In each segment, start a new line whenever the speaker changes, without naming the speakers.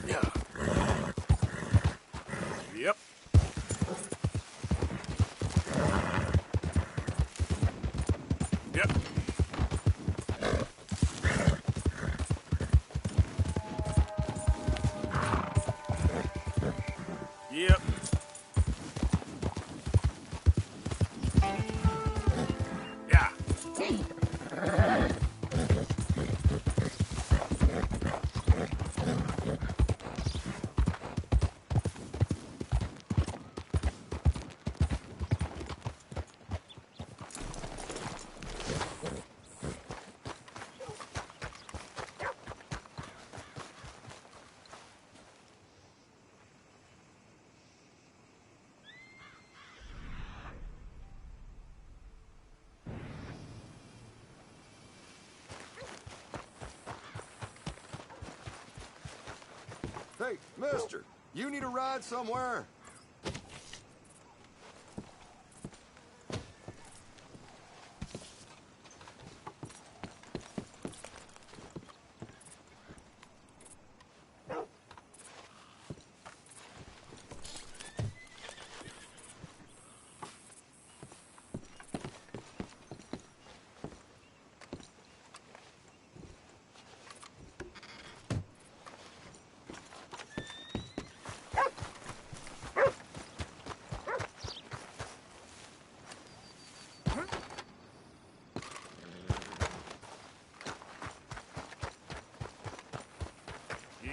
Yep. Yep. Yep. Yeah.
Hey, mister, you need a ride somewhere?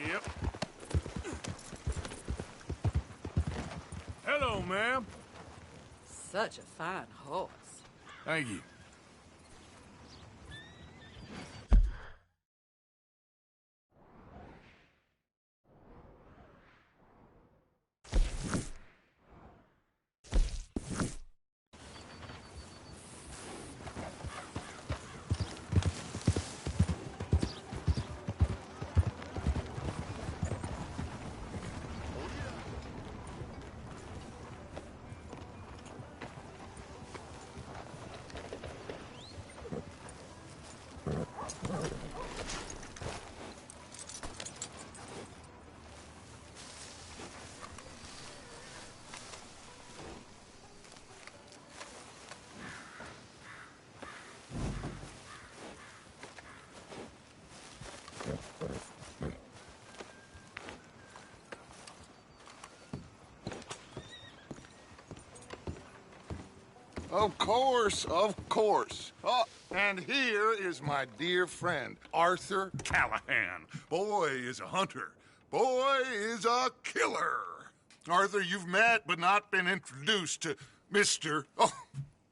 Yep. Hello, ma'am.
Such a fine horse.
Thank you.
Of course, of course. Oh, and here is my dear friend, Arthur Callahan. Boy is a hunter. Boy is a killer. Arthur, you've met but not been introduced to Mr. Oh,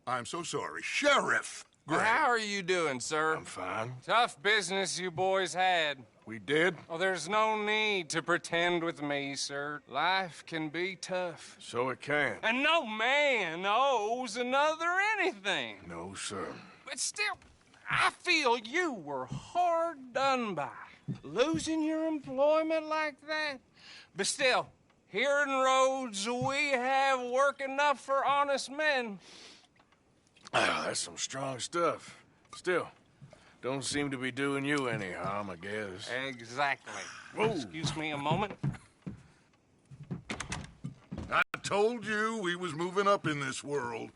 I'm so sorry, Sheriff Gray.
How are you doing, sir?
I'm fine.
Tough business you boys had.
We did?
Oh, there's no need to pretend with me, sir. Life can be tough.
So it can.
And no man owes another anything.
No, sir.
But still, I feel you were hard done by. Losing your employment like that. But still, here in Rhodes, we have work enough for honest men.
Ah, that's some strong stuff. Still, don't seem to be doing you any harm, I guess.
Exactly.
Whoa.
Excuse me a moment.
I told you we was moving up in this world.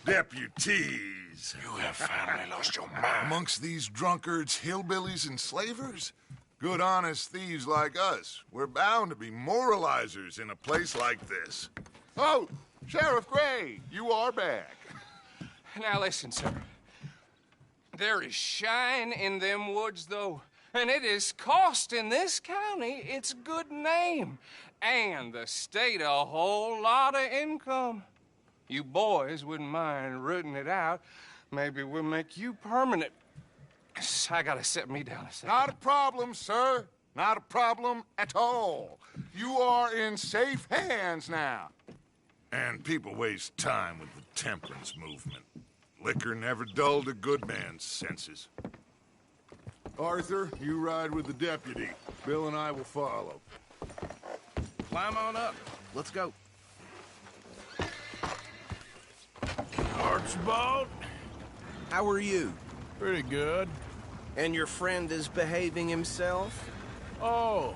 Deputies.
You have finally lost your mind.
Amongst these drunkards, hillbillies, and slavers? Good, honest thieves like us. We're bound to be moralizers in a place like this. Oh, Sheriff Gray, you are back.
Now listen, sir. There is shine in them woods, though. And it is costing this county its good name and the state a whole lot of income. You boys wouldn't mind rooting it out. Maybe we'll make you permanent. I gotta set me down a second.
Not a problem, sir. Not a problem at all. You are in safe hands now.
And people waste time with the temperance movement. Liquor never dulled a good man's senses.
Arthur, you ride with the deputy. Bill and I will follow.
Climb on up. Let's go.
Archibald?
How are you?
Pretty good.
And your friend is behaving himself?
Oh,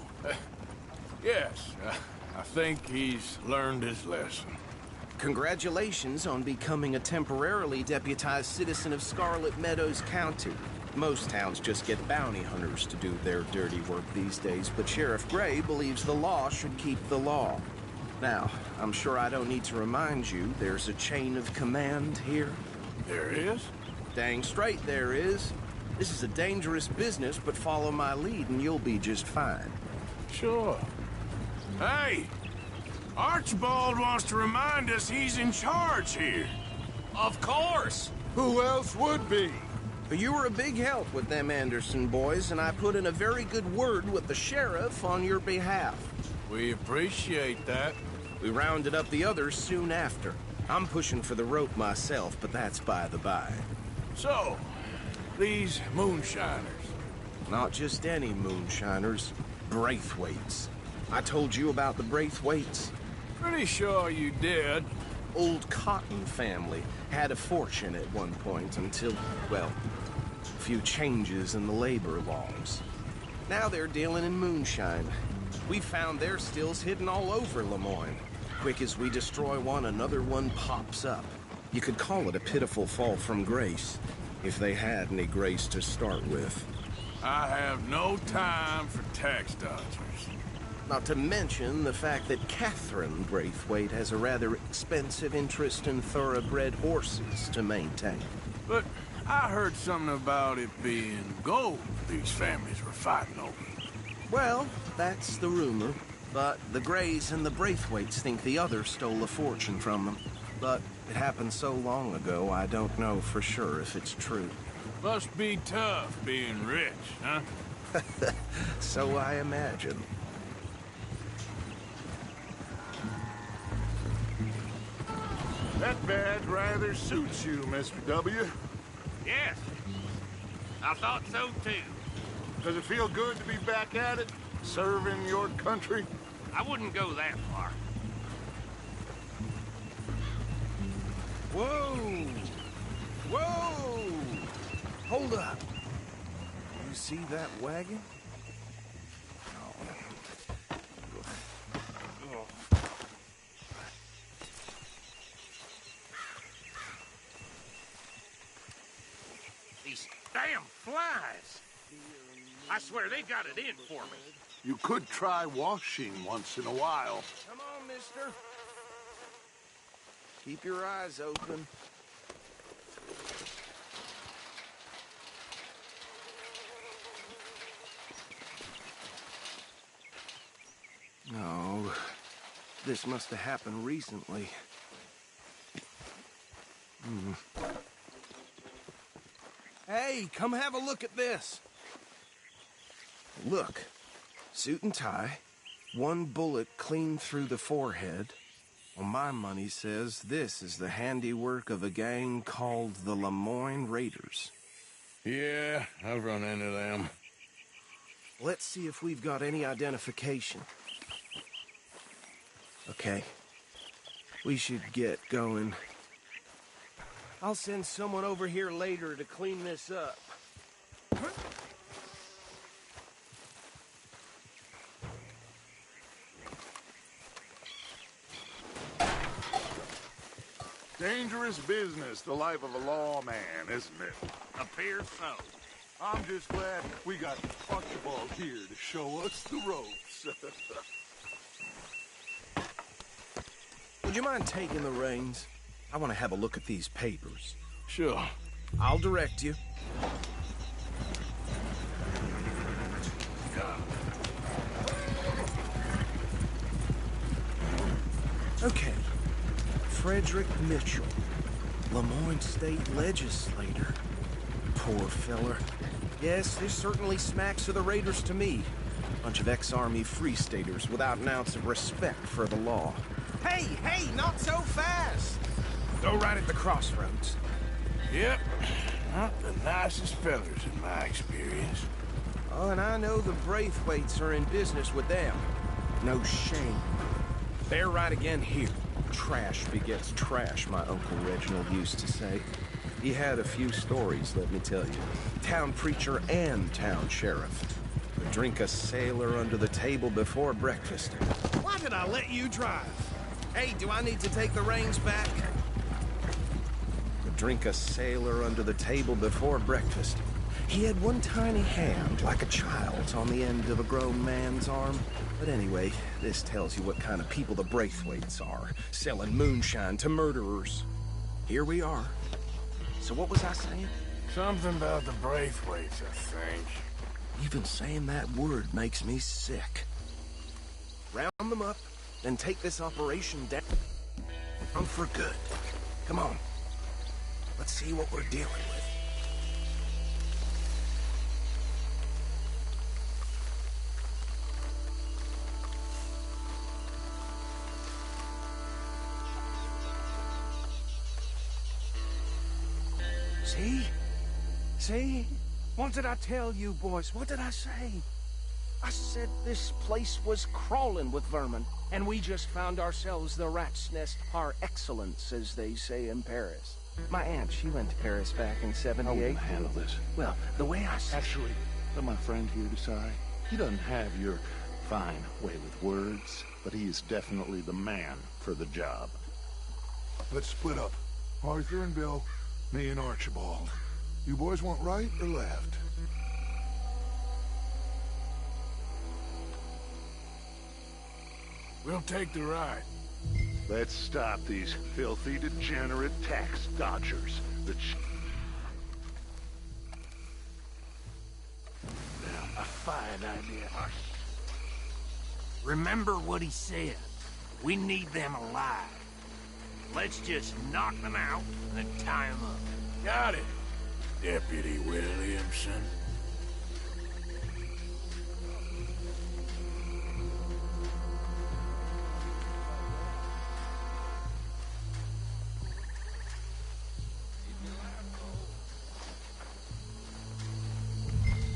yes. I think he's learned his lesson.
Congratulations on becoming a temporarily deputized citizen of Scarlet Meadows County. Most towns just get bounty hunters to do their dirty work these days, but Sheriff Gray believes the law should keep the law. Now, I'm sure I don't need to remind you, there's a chain of command here.
There is?
Dang straight there is. This is a dangerous business, but follow my lead and you'll be just fine.
Sure. Hey! Archibald wants to remind us he's in charge here.
Of course.
Who else would be?
You were a big help with them Anderson boys, and I put in a very good word with the sheriff on your behalf.
We appreciate that.
We rounded up the others soon after. I'm pushing for the rope myself, but that's by the by.
So, these moonshiners.
Not just any moonshiners, Braithwaites. I told you about the Braithwaites?
Pretty sure you did.
Old Cotton family had a fortune at one point until, well, a few changes in the labor laws. Now they're dealing in moonshine. We found their stills hidden all over Lemoyne. Quick as we destroy one, another one pops up. You could call it a pitiful fall from grace, if they had any grace to start with.
I have no time for tax dodgers.
Not to mention the fact that Catherine Braithwaite has a rather expensive interest in thoroughbred horses to maintain.
But I heard something about it being gold these families were fighting over.
Well, that's the rumor. But the Grays and the Braithwaites think the other stole a fortune from them. But it happened so long ago, I don't know for sure if it's true.
Must be tough being rich, huh?
So I imagine.
That badge rather suits you, Mr. W.
Yes, I thought so too.
Does it feel good to be back at it, serving your country?
I wouldn't go that far.
Whoa! Whoa! Hold up. You see that wagon?
These damn flies. I swear they got it in for me.
You could try washing once in a while.
Come on, mister. Keep your eyes open. No, this must have happened recently. Hey, come have a look at this. Look, suit and tie, one bullet clean through the forehead. Well, my money says this is the handiwork of a gang called the Lemoyne Raiders.
Yeah, I've run into them.
Let's see if we've got any identification. Okay. We should get going. I'll send someone over here later to clean this up.
Dangerous business, the life of a lawman, isn't it?
Appears so.
I'm just glad we got Archibald here to show us the ropes.
Would you mind taking the reins? I want to have a look at these papers.
Sure.
I'll direct you. Frederick Mitchell, Lemoyne State Legislator. Poor feller. Yes, this certainly smacks of the Raiders to me. Bunch of ex-Army Free Staters without an ounce of respect for the law. Hey, hey, not so fast! Go right at the crossroads.
Yep. Not the nicest fellers in my experience.
Oh, and I know the Braithwaites are in business with them. No shame. They're right again here. Trash begets trash, my Uncle Reginald used to say. He had a few stories, let me tell you. Town preacher and town sheriff. Would drink a sailor under the table before breakfast. Why did I let you drive? Hey, do I need to take the reins back? Would drink a sailor under the table before breakfast. He had one tiny hand, like a child's, on the end of a grown man's arm. But anyway, this tells you what kind of people the Braithwaites are, selling moonshine to murderers. Here we are. So what was I saying?
Something about the Braithwaites, I think.
Even saying that word makes me sick. Round them up, then take this operation down for good. Come on. Let's see what we're dealing with. See? See? What did I tell you, boys? What did I say? I said this place was crawling with vermin, and we just found ourselves the rat's nest par excellence, as they say in Paris. My aunt, she went to Paris back in '78.
How are we gonna handle this?
Well, the way I said...
Actually, let my friend here decide. He doesn't have your fine way with words, but he is definitely the man for the job. Let's split up. Arthur and Bill, me and Archibald. You boys want right or left?
We'll take the ride.
Let's stop these filthy, degenerate tax dodgers.
A fine idea. Remember what he said. We need them alive. Let's just knock them out and tie them up.
Got it, Deputy Williamson.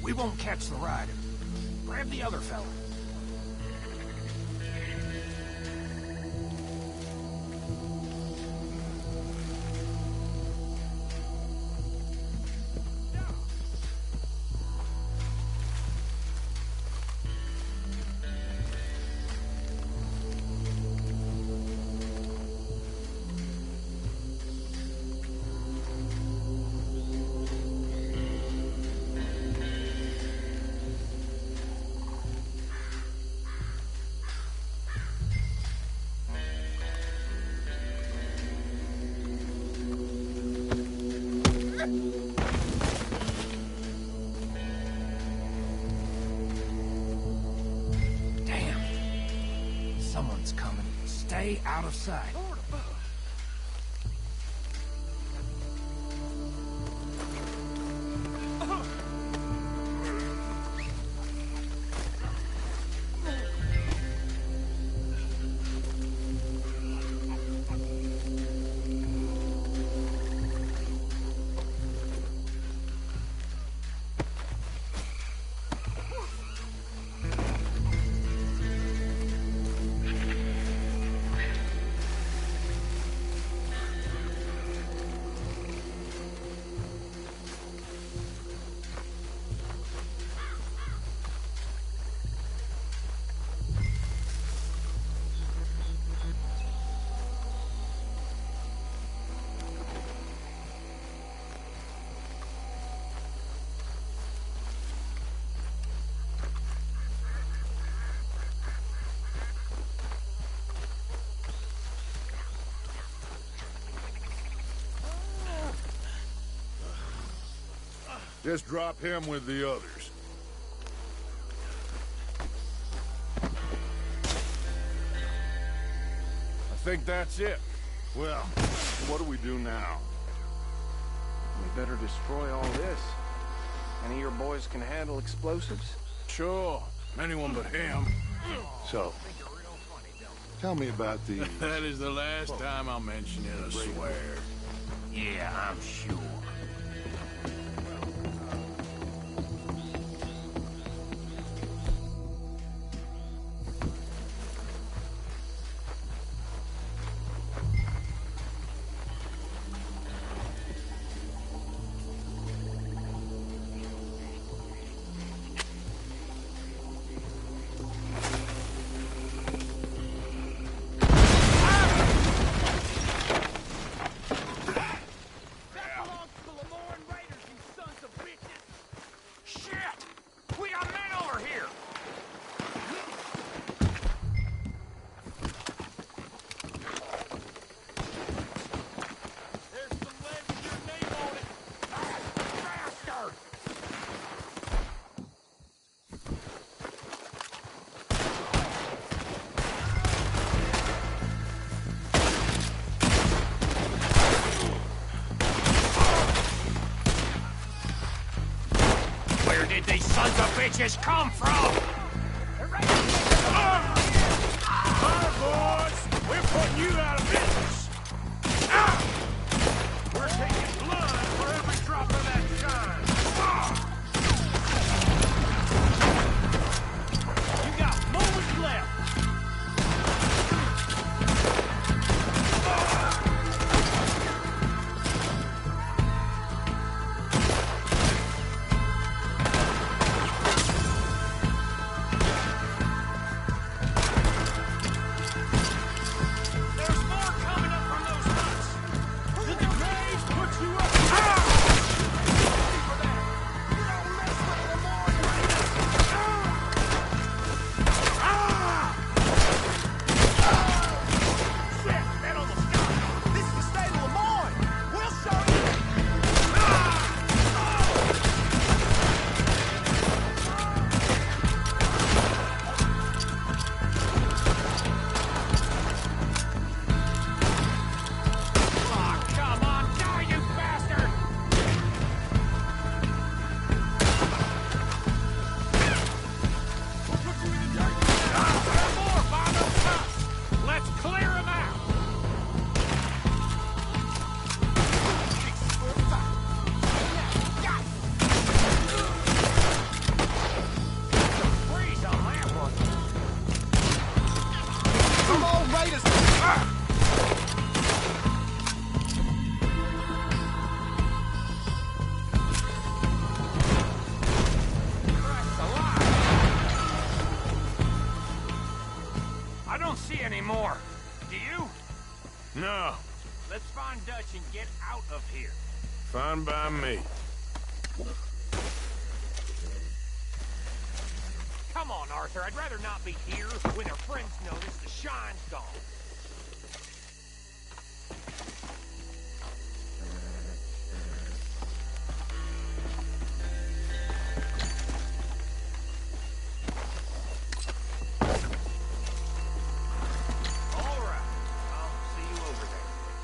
We won't catch the rider. Grab the other fella. Someone's coming. Stay out of sight.
Just drop him with the others.
I think that's it.
Well, what do we do now?
We better destroy all this. Any of your boys can handle explosives?
Sure. Anyone but him.
So, tell me about these.
That is the last time I'll mention it, I swear.
Yeah, I'm sure. Where did these sons of bitches come from?
Boys, we're putting you out of business. We're taking blood for every drop of that shine.
You got moments left. I don't see any more. Do you?
No,
Let's find Dutch and get out of here.
fine by me.
Come on, Arthur. I'd rather not be here when our friends notice the shine's gone. All right. I'll see you over there.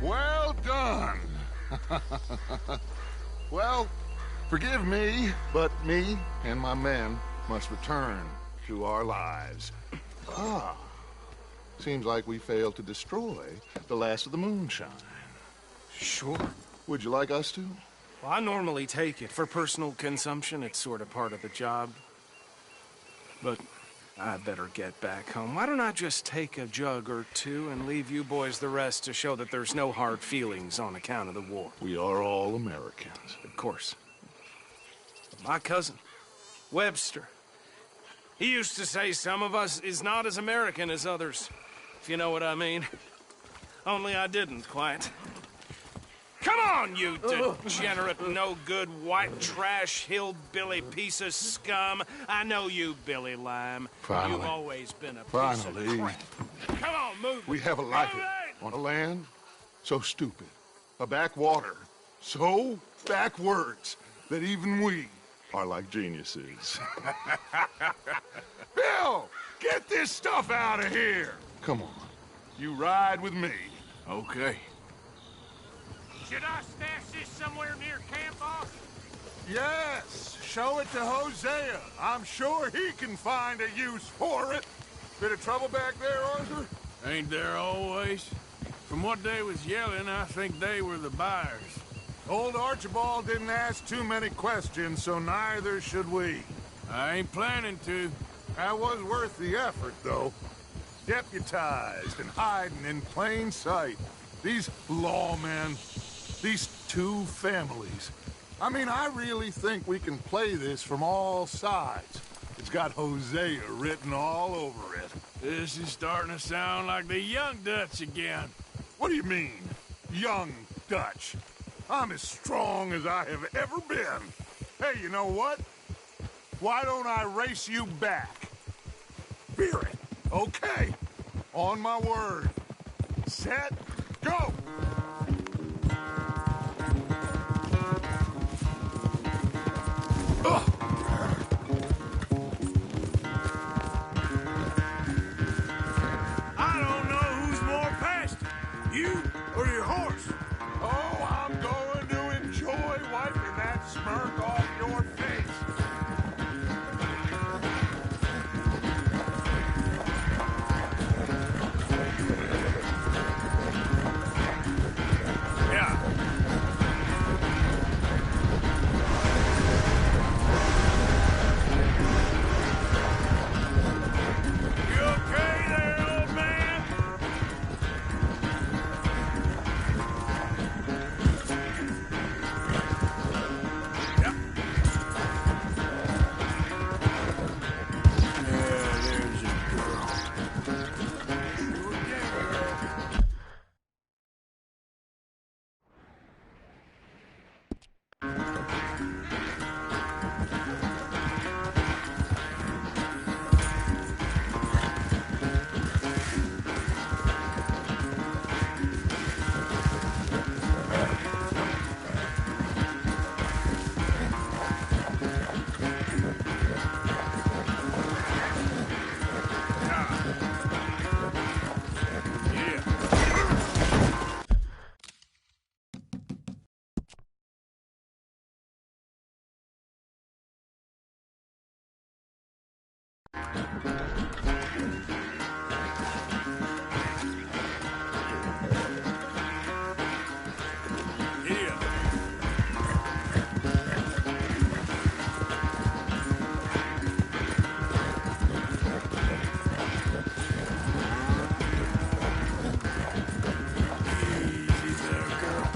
Well done. Well, forgive me, but me and my men must return to our lives. Ah, seems like we failed to destroy the last of the moonshine.
Sure.
Would you like us to?
Well, I normally take it. For personal consumption, it's sort of part of the job. But I better get back home. Why don't I just take a jug or two and leave you boys the rest to show that there's no hard feelings on account of the war?
We are all Americans.
Of course. My cousin, Webster, he used to say some of us is not as American as others, if you know what I mean. Only I didn't quite. Come on, you degenerate, no-good, white trash, hillbilly piece of scum. I know you, Billy Lime.
Finally.
You've always been a piece
Finally.
of crap. Come on, move.
We have a life on a land so stupid, a backwater so backwards that even we are like geniuses. Bill, get this stuff out of here. Come on, you ride with me.
Okay.
Should I stash this somewhere near camp, boss?
Yes, show it to Hosea. I'm sure he can find a use for it. Bit of trouble back there, Arthur?
Ain't there always? From what they was yelling, I think they were the buyers.
Old Archibald didn't ask too many questions, so neither should we.
I ain't planning to.
That was worth the effort, though. Deputized and hiding in plain sight. These lawmen, these two families. I mean, I really think we can play this from all sides. It's got Hosea written all over it.
This is starting to sound like the Young Dutch again.
What do you mean, Young Dutch? I'm as strong as I have ever been. Hey, you know what? Why don't I race you back? Fear it. Okay. On my word. Set, go! Ugh.
I don't know who's more past you or your horse.
Oh, I'm going to enjoy wiping that smirk off your face.
Yeah. You okay there, old man? Yep. Yeah, there's a girl. You again, girl. Yeah. Easy there, girl.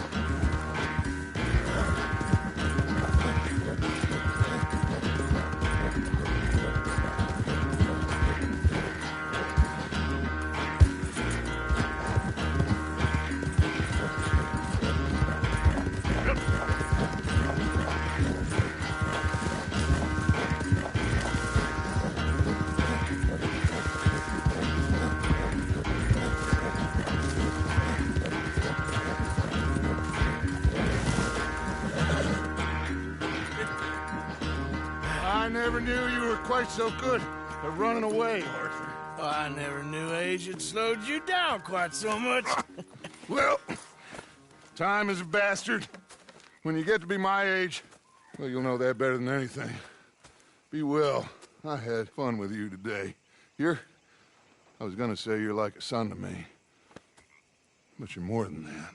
I never knew you were quite so good at running away, Arthur.
I never knew age had slowed you down quite so much.
Well, Time is a bastard. When you get to be my age, well, you'll know that better than anything. Be well. I had fun with you today. I was gonna say you're like a son to me. But you're more than that.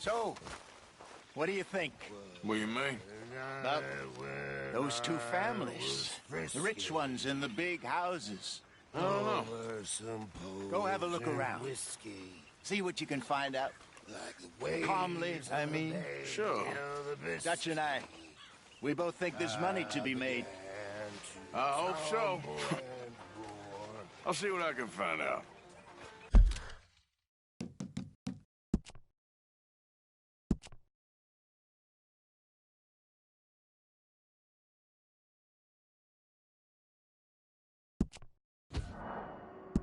So, what do you think?
What do you mean?
About those two families. The rich ones in the big houses.
I don't know.
Go have a look around. See what you can find out. Calmly, I mean.
Sure.
Dutch and I, we both think there's money to be made.
I hope so. I'll see what I can find out.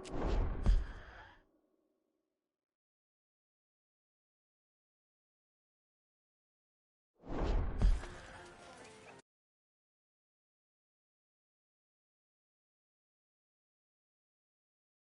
You